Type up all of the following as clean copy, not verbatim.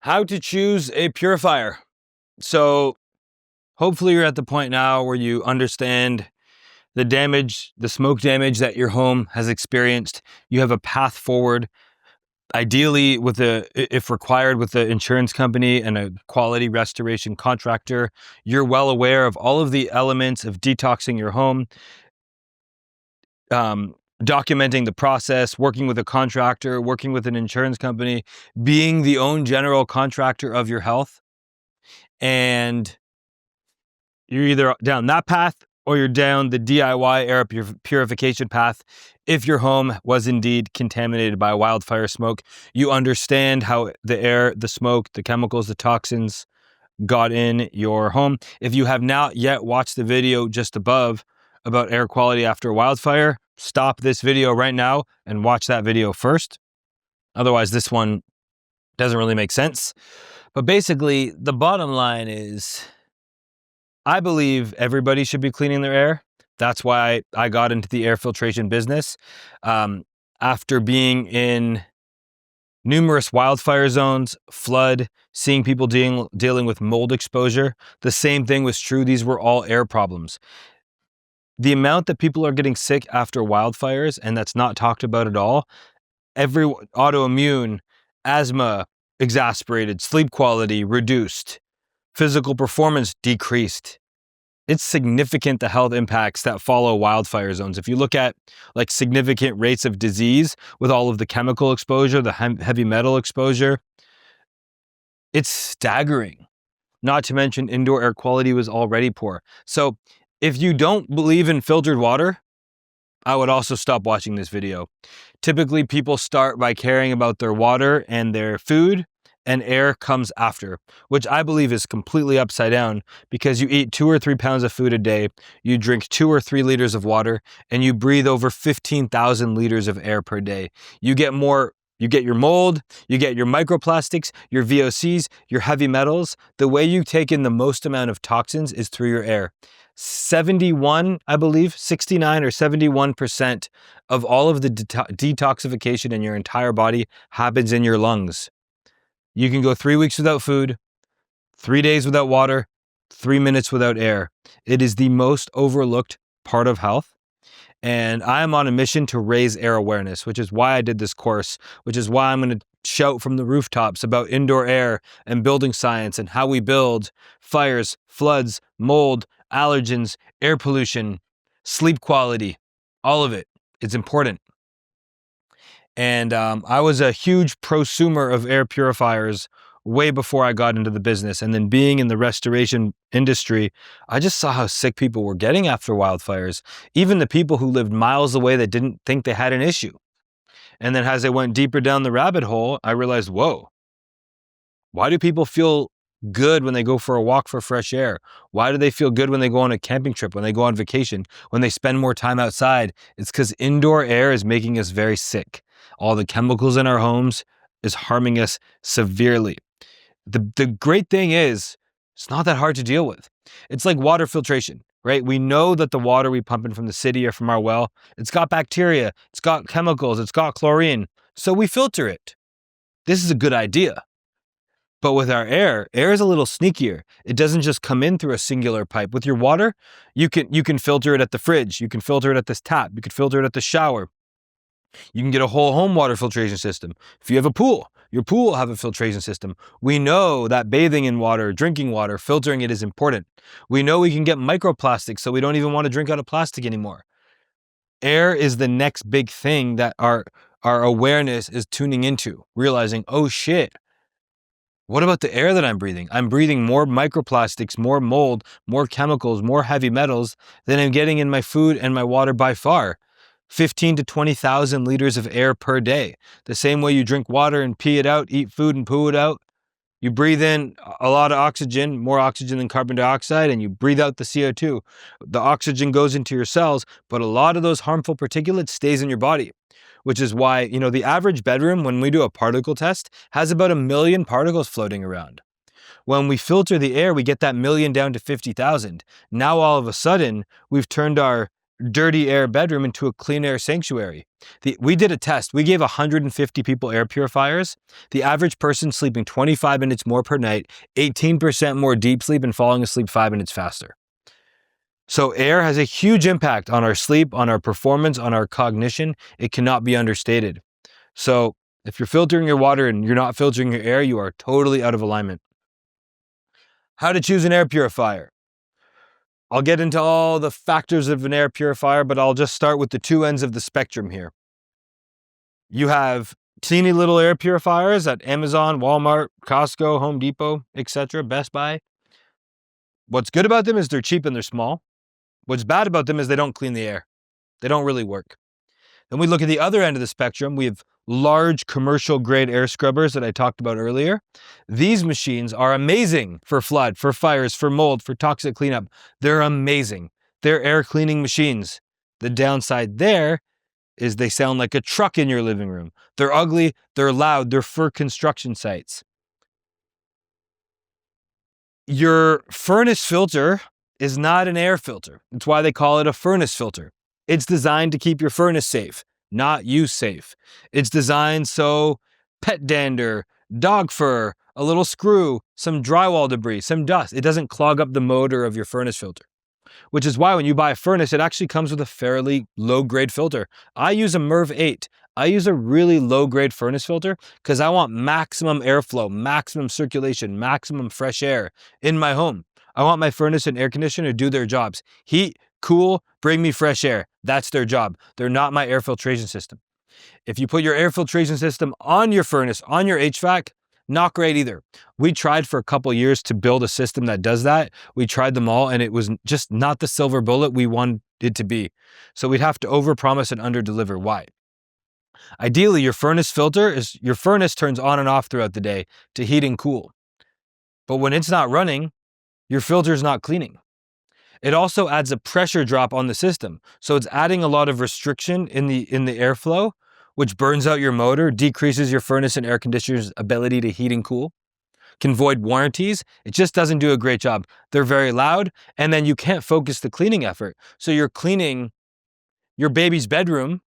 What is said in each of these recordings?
How to choose a purifier. So hopefully you're at the point now where you understand the damage, the smoke damage that your home has experienced. You have a path forward, ideally with if required, with the insurance company and a quality restoration contractor. You're well aware of all of the elements of detoxing your home, documenting the process, working with a contractor, working with an insurance company, being the own general contractor of your health. And you're either down that path or you're down the DIY air purification path. If your home was indeed contaminated by wildfire smoke, you understand how the air, the smoke, the chemicals, the toxins got in your home. If you have not yet watched the video just above about air quality after wildfire, stop this video right now and watch that video first. Otherwise, this one doesn't really make sense. But basically, the bottom line is, I believe everybody should be cleaning their air. That's why I got into the air filtration business. After being in numerous wildfire zones, flood, seeing people dealing with mold exposure, the same thing was true. These were all air problems. The amount that people are getting sick after wildfires, and that's not talked about at all, every autoimmune, asthma exacerbated, sleep quality reduced, physical performance decreased. It's significant, the health impacts that follow wildfire zones. If you look at like significant rates of disease with all of the chemical exposure, the heavy metal exposure, it's staggering. Not to mention indoor air quality was already poor. So if you don't believe in filtered water, I would also stop watching this video. Typically, people start by caring about their water and their food, and air comes after, which I believe is completely upside down, because you eat 2 or 3 pounds of food a day, you drink 2 or 3 liters of water, and you breathe over 15,000 liters of air per day. You get your mold, you get your microplastics, your VOCs, your heavy metals. The way you take in the most amount of toxins is through your air. 69 or 71% of all of the detoxification in your entire body happens in your lungs. You can go 3 weeks without food, 3 days without water, 3 minutes without air. It is the most overlooked part of health. And I am on a mission to raise air awareness, which is why I did this course, which is why I'm going to shout from the rooftops about indoor air and building science and how we build fires, floods, mold, allergens, air pollution, sleep quality, all of it. It's important. And I was a huge prosumer of air purifiers way before I got into the business. And then being in the restoration industry, I just saw how sick people were getting after wildfires. Even the people who lived miles away that didn't think they had an issue. And then as I went deeper down the rabbit hole, I realized, whoa, why do people feel good when they go for a walk for fresh air? Why do they feel good when they go on a camping trip, when they go on vacation, when they spend more time outside? It's because indoor air is making us very sick. All the chemicals in our homes is harming us severely. The great thing is, it's not that hard to deal with. It's like water filtration, right? We know that the water we pump in from the city or from our well, it's got bacteria, it's got chemicals, it's got chlorine. So we filter it. This is a good idea. But with our air is a little sneakier. It doesn't just come in through a singular pipe. With your water, you can filter it at the fridge. You can filter it at this tap. You can filter it at the shower. You can get a whole home water filtration system. If you have a pool, your pool will have a filtration system. We know that bathing in water, drinking water, filtering it is important. We know we can get microplastics, so we don't even want to drink out of plastic anymore. Air is the next big thing that our awareness is tuning into, realizing, oh shit, what about the air that I'm breathing? I'm breathing more microplastics, more mold, more chemicals, more heavy metals than I'm getting in my food and my water by far. 15 to 20,000 liters of air per day. The same way you drink water and pee it out, eat food and poo it out. You breathe in a lot of oxygen, more oxygen than carbon dioxide, and you breathe out the CO2. The oxygen goes into your cells, but a lot of those harmful particulates stays in your body, which is why, the average bedroom, when we do a particle test, has about 1 million particles floating around. When we filter the air, we get that million down to 50,000. Now, all of a sudden, we've turned our dirty air bedroom into a clean air sanctuary. We did a test. We gave 150 people air purifiers. The average person sleeping 25 minutes more per night, 18% more deep sleep, and falling asleep 5 minutes faster. So air has a huge impact on our sleep, on our performance, on our cognition. It cannot be understated. So if you're filtering your water and you're not filtering your air, you are totally out of alignment. How to choose an air purifier. I'll get into all the factors of an air purifier, but I'll just start with the two ends of the spectrum here. You have teeny little air purifiers at Amazon, Walmart, Costco, Home Depot, etc., Best Buy. What's good about them is they're cheap and they're small. What's bad about them is they don't clean the air. They don't really work. Then we look at the other end of the spectrum. We have large commercial grade air scrubbers that I talked about earlier. These machines are amazing for flood, for fires, for mold, for toxic cleanup. They're amazing. They're air cleaning machines. The downside there is they sound like a truck in your living room. They're ugly, they're loud, they're for construction sites. Your furnace filter is not an air filter. That's why they call it a furnace filter. It's designed to keep your furnace safe, not you safe. It's designed so pet dander, dog fur, a little screw, some drywall debris, some dust, it doesn't clog up the motor of your furnace filter. Which is why when you buy a furnace, it actually comes with a fairly low-grade filter. I use a MERV 8. I use a really low-grade furnace filter because I want maximum airflow, maximum circulation, maximum fresh air in my home. I want my furnace and air conditioner to do their jobs. Heat, cool, bring me fresh air. That's their job. They're not my air filtration system. If you put your air filtration system on your furnace, on your HVAC, not great either. We tried for a couple years to build a system that does that. We tried them all and it was just not the silver bullet we wanted it to be. So we'd have to overpromise and underdeliver. Why? Ideally, your furnace turns on and off throughout the day to heat and cool. But when it's not running, your filter's not cleaning. It also adds a pressure drop on the system. So it's adding a lot of restriction in the airflow, which burns out your motor, decreases your furnace and air conditioner's ability to heat and cool, can void warranties. It just doesn't do a great job. They're very loud, and then you can't focus the cleaning effort. So you're cleaning your baby's bedroom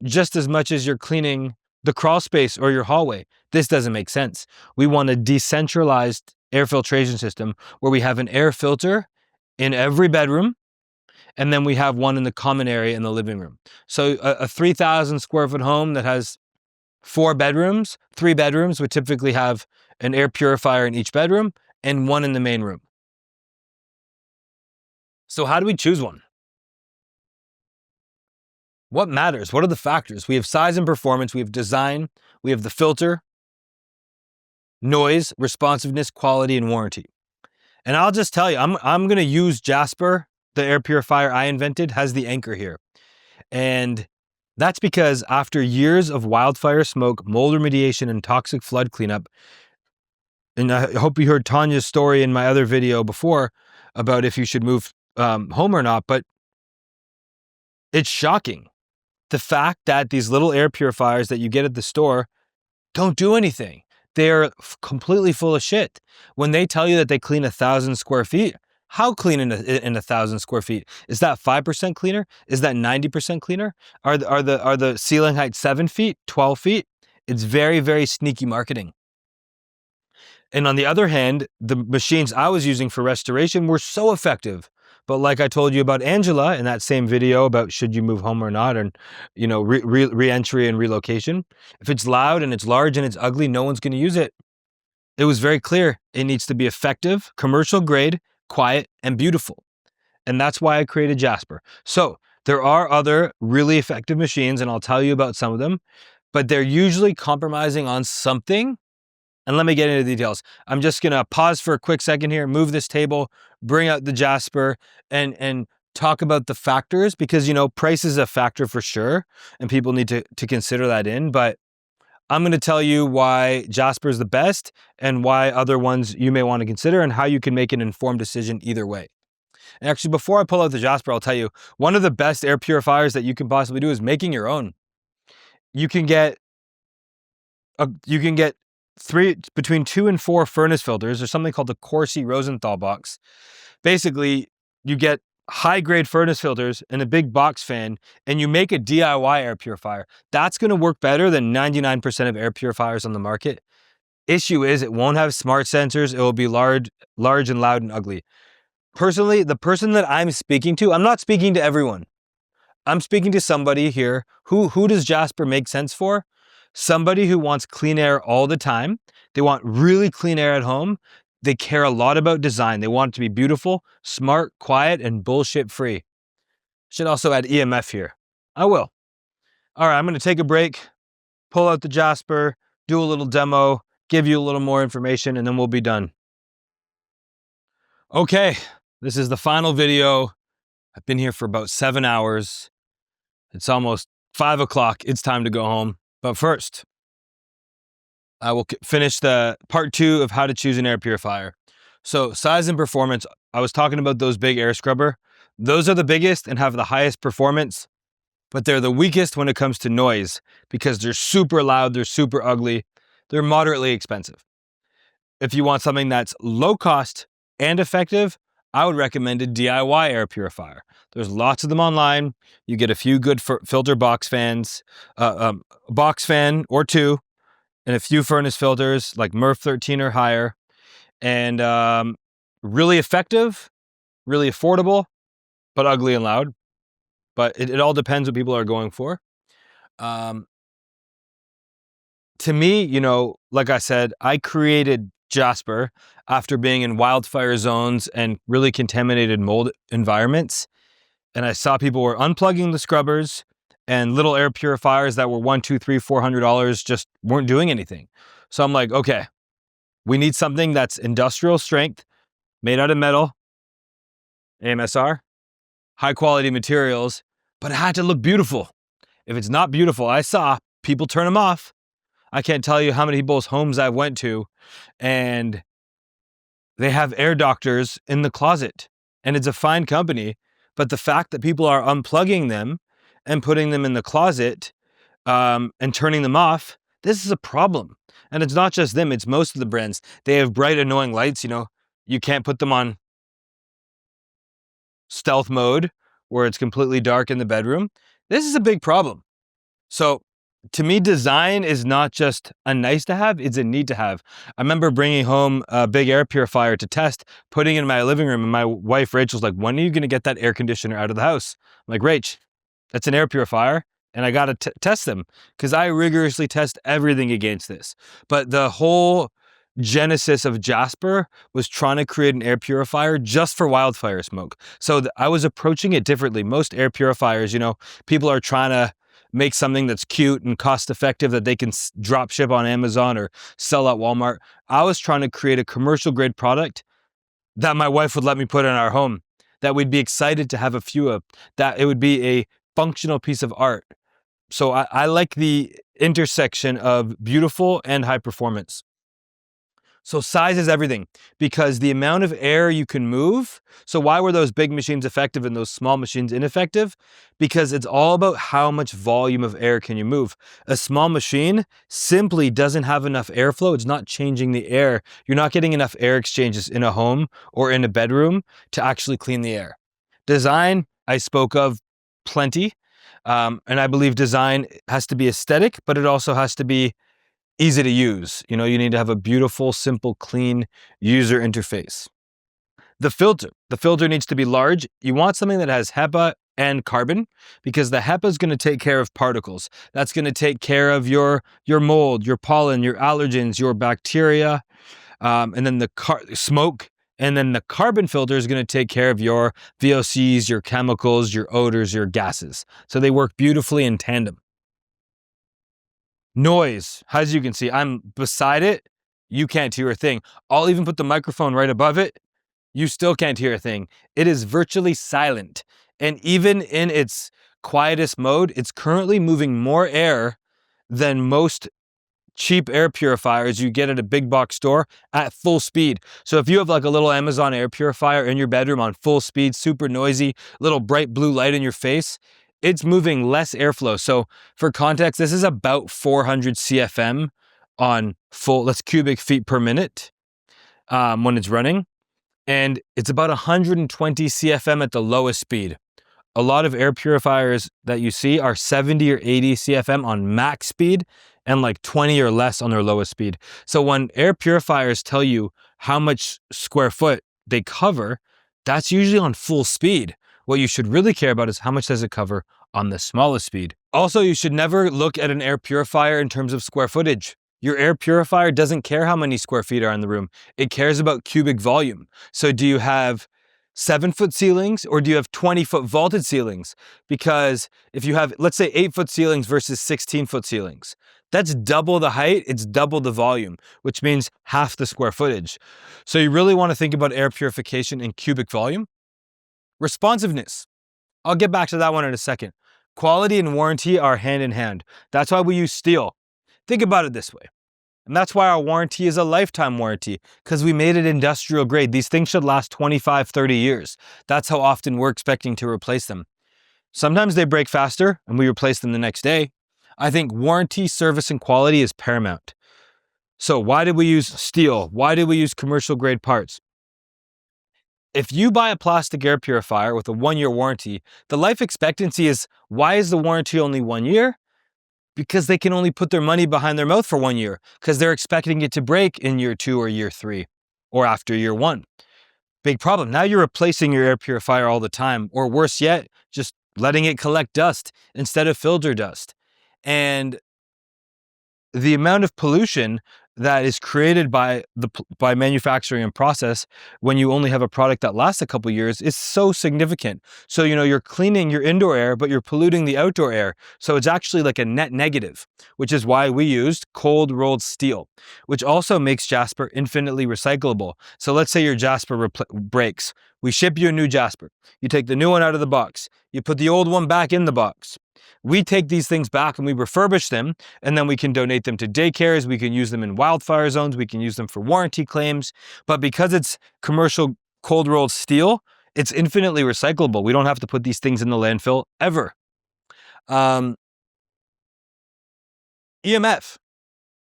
just as much as you're cleaning the crawl space or your hallway. This doesn't make sense. We want a decentralized air filtration system where we have an air filter in every bedroom, and then we have one in the common area in the living room. So a 3,000 square foot home that has 3 bedrooms would typically have an air purifier in each bedroom and one in the main room. So how do we choose one? What matters? What are the factors? We have size and performance, we have design, we have the filter, noise, responsiveness, quality, and warranty. And I'll just tell you, I'm going to use Jaspr. The air purifier I invented has the anchor here. And that's because after years of wildfire smoke, mold remediation, and toxic flood cleanup, and I hope you heard Tanya's story in my other video before about if you should move home or not, but it's shocking. The fact that these little air purifiers that you get at the store don't do anything. They're completely full of shit. When they tell you that they clean 1,000 square feet, how clean in 1,000 square feet? Is that 5% cleaner? Is that 90% cleaner? Are the ceiling height 7 feet, 12 feet? It's very, very sneaky marketing. And on the other hand, the machines I was using for restoration were so effective. But like I told you about Angela in that same video about should you move home or not, and re-entry and relocation, if it's loud and it's large and it's ugly, no one's going to use it. It was very clear. It needs to be effective, commercial grade, quiet, and beautiful. And that's why I created Jaspr. So there are other really effective machines, and I'll tell you about some of them, but they're usually compromising on something. And let me get into the details. I'm just going to pause for a quick second here, move this table, bring out the Jaspr, and talk about the factors, because, price is a factor for sure, and people need to consider that in. But I'm going to tell you why Jaspr is the best and why other ones you may want to consider and how you can make an informed decision either way. And actually, before I pull out the Jaspr, I'll tell you, one of the best air purifiers that you can possibly do is making your own. You can get between 2 and 4 furnace filters. There's something called the Corsi Rosenthal box. Basically, you get high-grade furnace filters and a big box fan, and you make a DIY air purifier, that's gonna work better than 99% of air purifiers on the market. Issue is it won't have smart sensors, it will be large and loud and ugly. Personally, the person that I'm speaking to, I'm not speaking to everyone. I'm speaking to somebody here who does Jaspr make sense for? Somebody who wants clean air all the time. They want really clean air at home. They care a lot about design. They want it to be beautiful, smart, quiet, and bullshit free. Should also add EMF here. I will. All right, I'm gonna take a break, pull out the Jaspr, do a little demo, give you a little more information, and then we'll be done. Okay, this is the final video. I've been here for about 7 hours. It's almost 5 o'clock. It's time to go home. But first, I will finish the part 2 of how to choose an air purifier. So size and performance, I was talking about those big air scrubber. Those are the biggest and have the highest performance, but they're the weakest when it comes to noise because they're super loud, they're super ugly, they're moderately expensive. If you want something that's low cost and effective, I would recommend a DIY air purifier. There's lots of them online. You get a few good filter box fans, box fan or two, and a few furnace filters like MERV 13 or higher, and really effective, really affordable, but ugly and loud. But it all depends what people are going for. To me, you know, like I said, I created Jaspr after being in wildfire zones and really contaminated mold environments. And I saw people were unplugging the scrubbers, and little air purifiers that were $100, $200, $300, $400 just weren't doing anything. So I'm like, okay, we need something that's industrial strength, made out of metal, AMSR, high quality materials, but it had to look beautiful. If it's not beautiful, I saw people turn them off. I can't tell you how many people's homes I went to, and they have air doctors in the closet, and it's a fine company, but the fact that people are unplugging them and putting them in the closet and turning them off, this is a problem. And it's not just them, it's most of the brands. They have bright, annoying lights, you know, you can't put them on stealth mode where it's completely dark in the bedroom. This is a big problem. So to me, design is not just a nice to have, it's a need to have. I remember bringing home a big air purifier to test, putting it in my living room, and my wife Rachel's like, when are you gonna get that air conditioner out of the house? I'm like, Rach, that's an air purifier, and I gotta test them, because I rigorously test everything against this. But the whole genesis of Jaspr was trying to create an air purifier just for wildfire smoke. So I was approaching it differently. Most air purifiers, you know, people are trying to make something that's cute and cost effective that they can drop ship on Amazon or sell at Walmart. I was trying to create a commercial grade product that my wife would let me put in our home, that we'd be excited to have a few of, that it would be a functional piece of art. So I like the intersection of beautiful and high performance. So size is everything, because the amount of air you can move. So why were those big machines effective and those small machines ineffective? Because it's all about how much volume of air can you move. A small machine simply doesn't have enough airflow. It's not changing the air. You're not getting enough air exchanges in a home or in a bedroom to actually clean the air. Design, I spoke of plenty. And I believe design has to be aesthetic, but it also has to be easy to use. You know, you need to have a beautiful, simple, clean user interface. The filter needs to be large. You want something that has HEPA and carbon, because the HEPA is going to take care of particles. That's going to take care of your mold, your pollen, your allergens, your bacteria, and then the smoke. And then the carbon filter is going to take care of your VOCs, your chemicals, your odors, your gases. So they work beautifully in tandem. Noise, as you can see, I'm beside it, you can't hear a thing. I'll even put the microphone right above it, you still can't hear a thing. It is virtually silent. And even in its quietest mode, it's currently moving more air than most cheap air purifiers you get at a big box store at full speed. So if you have like a little Amazon air purifier in your bedroom on full speed, super noisy, little bright blue light in your face, it's moving less airflow. So for context, this is about 400 CFM on full, that's cubic feet per minute when it's running. and it's about 120 CFM at the lowest speed. A lot of air purifiers that you see are 70 or 80 CFM on max speed and like 20 or less on their lowest speed. So when air purifiers tell you how much square foot they cover, that's usually on full speed. What you should really care about is how much does it cover on the smallest speed. Also, you should never look at an air purifier in terms of square footage. Your air purifier doesn't care how many square feet are in the room. It cares about cubic volume. So do you have 7-foot ceilings or do you have 20-foot vaulted ceilings? Because if you have, let's say 8-foot ceilings versus 16-foot ceilings, that's double the height, it's double the volume, which means half the square footage. So you really want to think about air purification in cubic volume. Responsiveness. I'll get back to that one in a second. Quality and warranty are hand in hand. That's why we use steel. Think about it this way. And that's why our warranty is a lifetime warranty, because we made it industrial grade. These things should last 25, 30 years. That's how often we're expecting to replace them. Sometimes they break faster and we replace them the next day. I think warranty, service, and quality is paramount. So why did we use steel? Why did we use commercial grade parts? If you buy a plastic air purifier with a 1-year warranty, the life expectancy is, why is the warranty only 1 year? Because they can only put their money behind their mouth for 1 year, because they're expecting it to break in year 2 or year 3, or after year 1. Big problem. Now you're replacing your air purifier all the time, or worse yet, just letting it collect dust instead of filter dust. And the amount of pollution that is created by manufacturing and process when you only have a product that lasts a couple years is so significant. So, you're cleaning your indoor air, but you're polluting the outdoor air. So it's actually like a net negative, which is why we used cold rolled steel, which also makes Jaspr infinitely recyclable. So let's say your Jaspr breaks. We ship you a new Jaspr. You take the new one out of the box. You put the old one back in the box. We take these things back and we refurbish them, and then we can donate them to daycares. We can use them in wildfire zones. We can use them for warranty claims. But because it's commercial cold rolled steel, it's infinitely recyclable. We don't have to put these things in the landfill ever. EMF,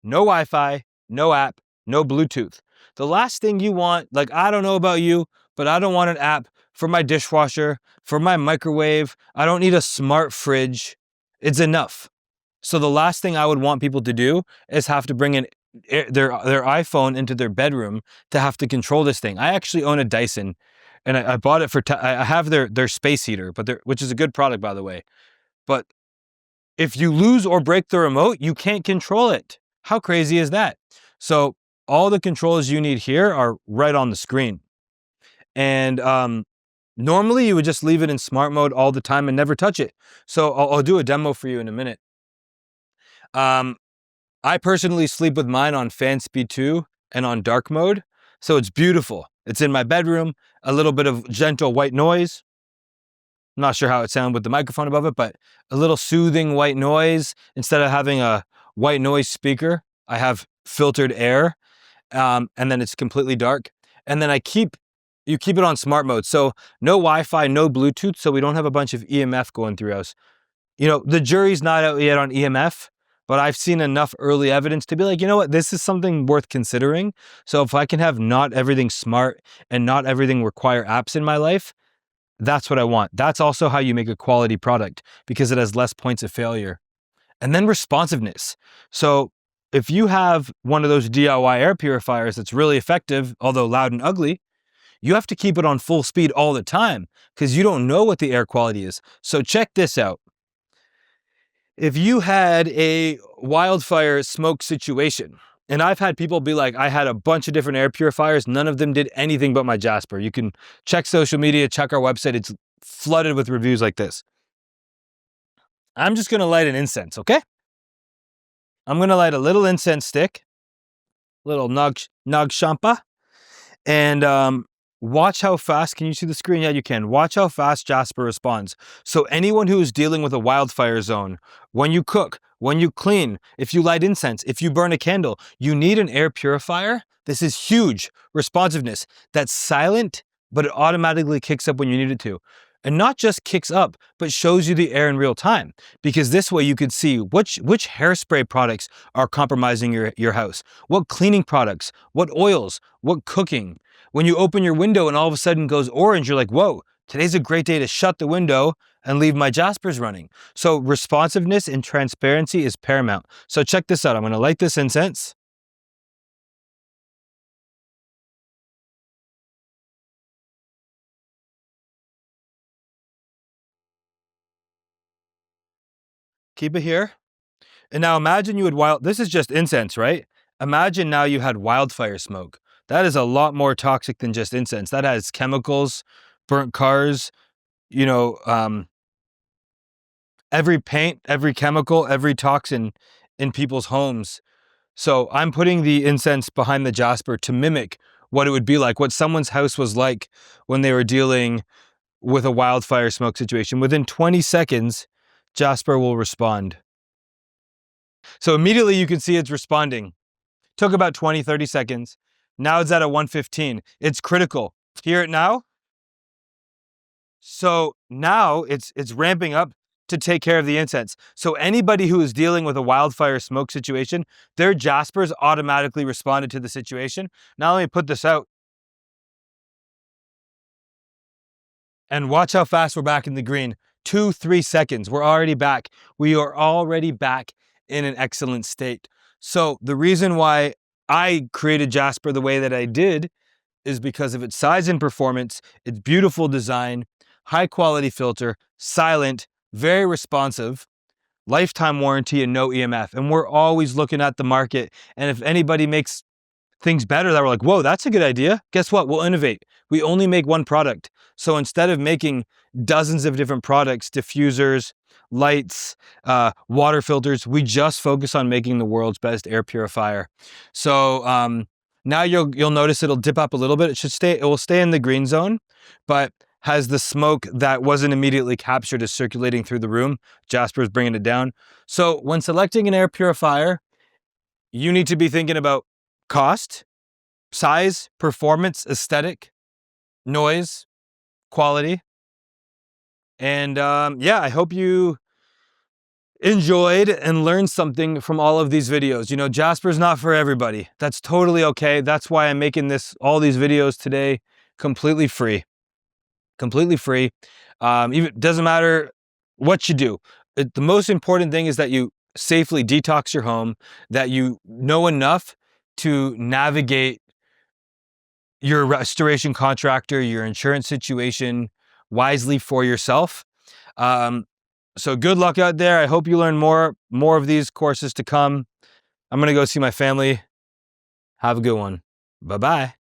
no Wi-Fi, no app, no Bluetooth. The last thing you want, like, I don't know about you, but I don't want an app for my dishwasher, for my microwave. I don't need a smart fridge. It's enough. So the last thing I would want people to do is have to bring in their iPhone into their bedroom to have to control this thing. I actually own a Dyson, and I bought it for, I have their space heater, which is a good product, by the way. But if you lose or break the remote, you can't control it. How crazy is that? So all the controls you need here are right on the screen. And normally you would just leave it in smart mode all the time and never touch it. So I'll do a demo for you in a minute. I personally sleep with mine on fan speed 2 and on dark mode. So it's beautiful. It's in my bedroom, a little bit of gentle white noise. I'm not sure how it sounds with the microphone above it, but a little soothing white noise. Instead of having a white noise speaker, I have filtered air, and then it's completely dark. And then you keep it on smart mode. So no Wi-Fi, no Bluetooth, so we don't have a bunch of EMF going through us. The jury's not out yet on EMF, but I've seen enough early evidence to be like, you know what, this is something worth considering. So if I can have not everything smart and not everything require apps in my life, that's what I want. That's also how you make a quality product, because it has less points of failure. And then responsiveness. So if you have one of those DIY air purifiers that's really effective, although loud and ugly, you have to keep it on full speed all the time because you don't know what the air quality is. So check this out. If you had a wildfire smoke situation, and I've had people be like, I had a bunch of different air purifiers, none of them did anything but my Jaspr. You can check social media, check our website. It's flooded with reviews like this. I'm just going to light an incense, okay? I'm going to light a little incense stick, little nag shampa, and watch how fast, can you see the screen? Yeah, you can. Watch how fast Jaspr responds. So anyone who is dealing with a wildfire zone, when you cook, when you clean, if you light incense, if you burn a candle, you need an air purifier. This is huge responsiveness. That's silent, but it automatically kicks up when you need it to. and not just kicks up, but shows you the air in real time. Because this way you could see which hairspray products are compromising your house, what cleaning products, what oils, what cooking. When you open your window and all of a sudden goes orange, you're like, whoa, today's a great day to shut the window and leave my Jaspers running. So responsiveness and transparency is paramount. So check this out. I'm gonna light this incense. Keep it here. And now imagine you had this is just incense, right? Imagine now you had wildfire smoke. That is a lot more toxic than just incense. That has chemicals, burnt cars, you know, every paint, every chemical, every toxin in people's homes. So I'm putting the incense behind the Jaspr to mimic what it would be like, what someone's house was like when they were dealing with a wildfire smoke situation. Within 20 seconds, Jaspr will respond. So immediately you can see it's responding. Took about 20, 30 seconds. Now it's at a 115. It's critical. Hear it now? So now it's ramping up to take care of the incense. So anybody who is dealing with a wildfire smoke situation, their Jaspers automatically responded to the situation. Now let me put this out. And watch how fast we're back in the green. 2-3 seconds. We're already back. We are already back in an excellent state. So the reason why I created Jaspr the way that I did is because of its size and performance, its beautiful design, high quality filter, silent, very responsive, lifetime warranty, and no EMF. And we're always looking at the market. And if anybody makes things better that we're like, whoa, that's a good idea, guess what? We'll innovate. We only make one product. So instead of making dozens of different products, diffusers, lights, water filters, we just focus on making the world's best air purifier. So now you'll notice it'll dip up a little bit. It will stay in the green zone, but has the smoke that wasn't immediately captured is circulating through the room. Jaspr is bringing it down. So when selecting an air purifier, you need to be thinking about cost, size, performance, aesthetic, noise, quality. And yeah, I hope you enjoyed and learned something from all of these videos. You know, Jaspr's not for everybody. That's totally okay. That's why I'm making all these videos today completely free. Completely free. Even doesn't matter what you do. The most important thing is that you safely detox your home, that you know enough to navigate your restoration contractor, your insurance situation wisely for yourself. So good luck out there. I hope you learn more of these courses to come. I'm gonna go see my family. Have a good one. Bye-bye.